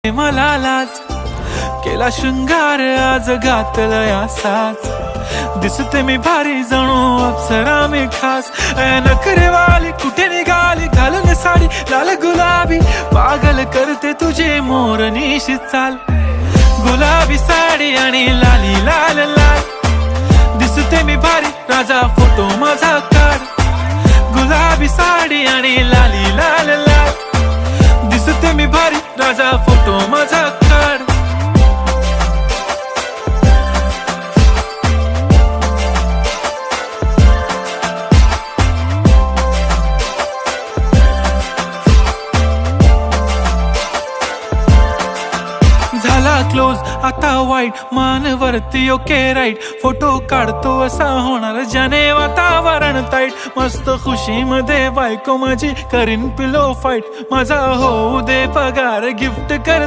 मला लाज केला शृंगार आज घातलंय असाच दिसते मी भारी जणू अप्सरा मी खास नखरेवाली कुठे निघाली घालून साडी लाल गुलाबी पागल करते तुझे मोरनीशी चाल गुलाबी साडी आणि लाली लाल लाल दिसते मी भारी राजा फोटो माझा काढ गुलाबी साडी आणि लाली लाल लाल दिसते मी भारी राजा फोटो माझा काढ झाला क्लोज आता वाईट मानवरती ओके राईट फोटो काढतो असा होणार ज्याने वातावरण ताईट मस्त खुशी मध्ये बायको माझी करीन पिलो फाईट माझा होऊ दे पगार गिफ्ट कर